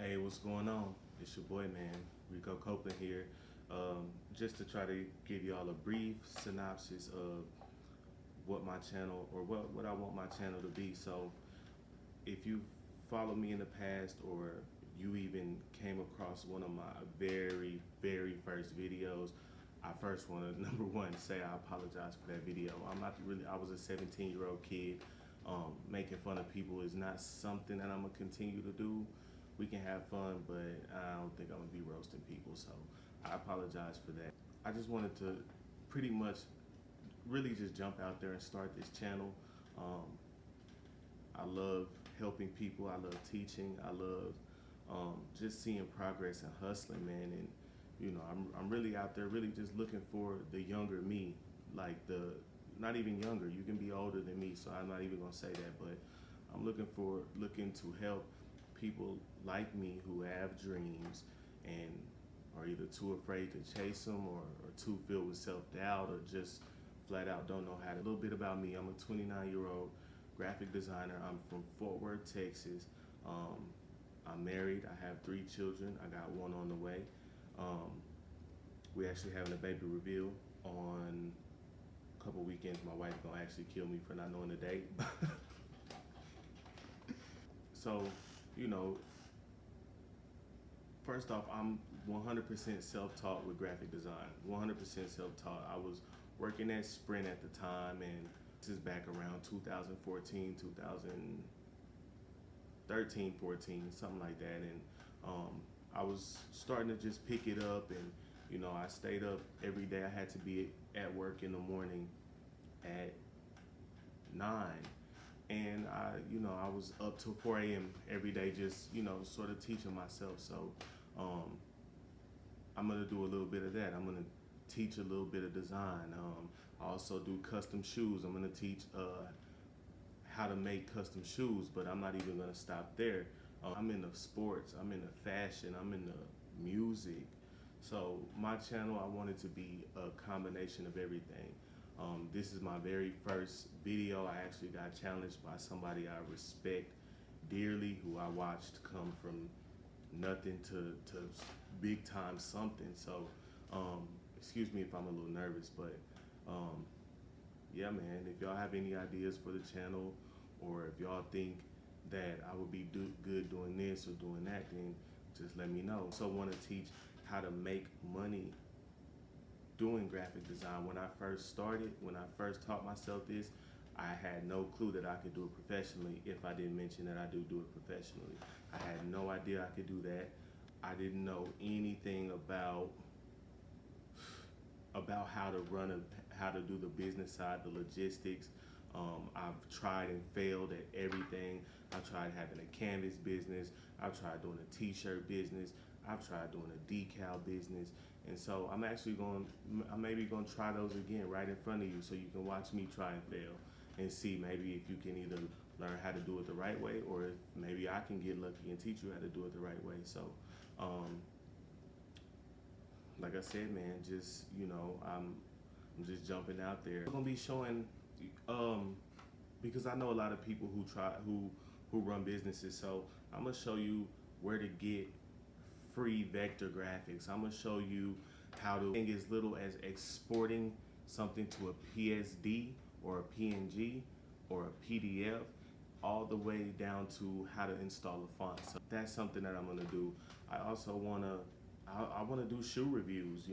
Hey, what's going on? It's your boy, man, Rico Copeland here. Just to try to give y'all a brief synopsis of what my channel or what I want my channel to be. So, if you followed me in the past or you even came across one of my very first videos, I first want to number one say I apologize for that video. I'm not really. I was a 17-year-old kid. Making fun of people is not something that I'm gonna continue to do. We can have fun, but I don't think I'm gonna be roasting people. So I apologize for that. I just wanted to pretty much really just jump out there and start this channel. Um, I love helping people. I love teaching. I love just seeing progress and hustling, man. And I'm really out there, really just looking for the younger me, like not even younger. You can be older than me, so I'm not even gonna say that. But I'm looking to help people like me who have dreams and are either too afraid to chase them or too filled with self-doubt or just flat out don't know how to. A little bit about me. I'm a 29-year-old graphic designer. I'm from Fort Worth, Texas. I'm married. I have 3 children. I got one on the way. We actually having a baby reveal on a couple weekends. My wife gonna actually kill me for not knowing the date. So, first off, I'm 100% self-taught with graphic design. 100% self-taught. I was working at Sprint at the time, and this is back around 2014, 2013, 14, something like that. And I was starting to just pick it up, and I stayed up every day. I had to be at work in the morning at 9. And I was up till 4 a.m. every day, just sort of teaching myself. So I'm gonna do a little bit of that. I'm gonna teach a little bit of design. I also do custom shoes. I'm gonna teach how to make custom shoes, but I'm not even gonna stop there. I'm into sports. I'm into fashion. I'm into music. So my channel, I want it to be a combination of everything. This is my very first video. I actually got challenged by somebody I respect dearly, who I watched come from nothing to big time something. So, excuse me if I'm a little nervous, but yeah, man, if y'all have any ideas for the channel, or if y'all think that I would be good doing this or doing that, then just let me know. So want to teach how to make money doing graphic design. When I first started, when I first taught myself this, I had no clue that I could do it professionally if I didn't mention that I do it professionally. I had no idea I could do that. I didn't know anything about how to do the business side, the logistics. I've tried and failed at everything. I've tried having a canvas business. I've tried doing a t-shirt business. I've tried doing a decal business. And so I'm maybe gonna try those again right in front of you, so you can watch me try and fail and see maybe if you can either learn how to do it the right way, or if maybe I can get lucky and teach you how to do it the right way. So, like I said, man, just I'm just jumping out there. I'm gonna be showing, because I know a lot of people who run businesses. So I'm gonna show you where to get free vector graphics. I'm gonna show you how to think as little as exporting something to a PSD or a PNG or a PDF, all the way down to how to install a font. So that's something that I'm gonna do. I also wanna do shoe reviews.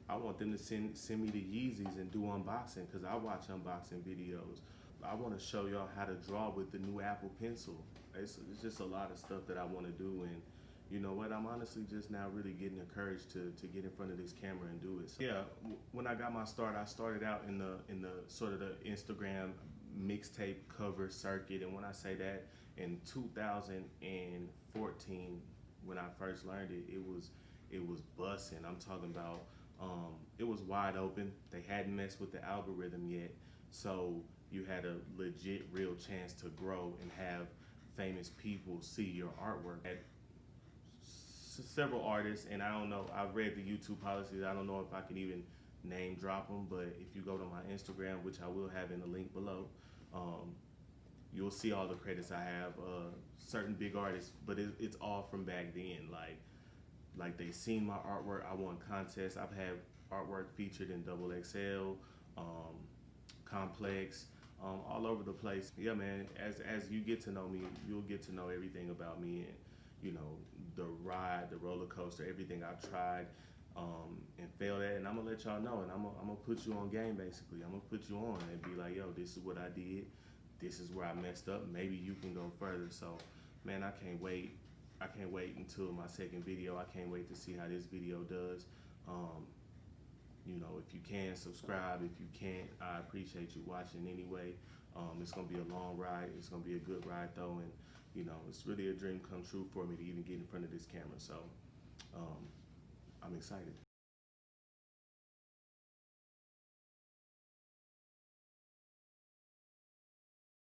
I want them to send me the Yeezys and do unboxing, because I watch unboxing videos. I want to show y'all how to draw with the new Apple Pencil. It's just a lot of stuff that I want to do, and you know what? I'm honestly just now really getting encouraged to get in front of this camera and do it. So, yeah, when I got my start, I started out in the sort of the Instagram mixtape cover circuit, and when I say that, in 2014, when I first learned it, it was busting. I'm talking about it was wide open. They hadn't messed with the algorithm yet, so you had a legit, real chance to grow and have famous people see your artwork. Several artists, and I don't know, I've read the YouTube policies. I don't know if I can even name drop them, but if you go to my Instagram, which I will have in the link below, you'll see all the credits I have. Certain big artists, but it's all from back then. Like they seen my artwork. I won contests. I've had artwork featured in Double XL, Complex, all over the place. Yeah, man. As you get to know me, you'll get to know everything about me, and you know, the ride, the roller coaster, everything I've tried and failed at. And I'm gonna let y'all know, and I'm gonna put you on game. Basically, I'm gonna put you on and be like, yo, this is what I did. This is where I messed up. Maybe you can go further. So, man, I can't wait. I can't wait until my second video. I can't wait to see how this video does. You know, if you can, subscribe. If you can't, I appreciate you watching anyway. It's gonna be a long ride. It's gonna be a good ride though, and you know, it's really a dream come true for me to even get in front of this camera. So I'm excited.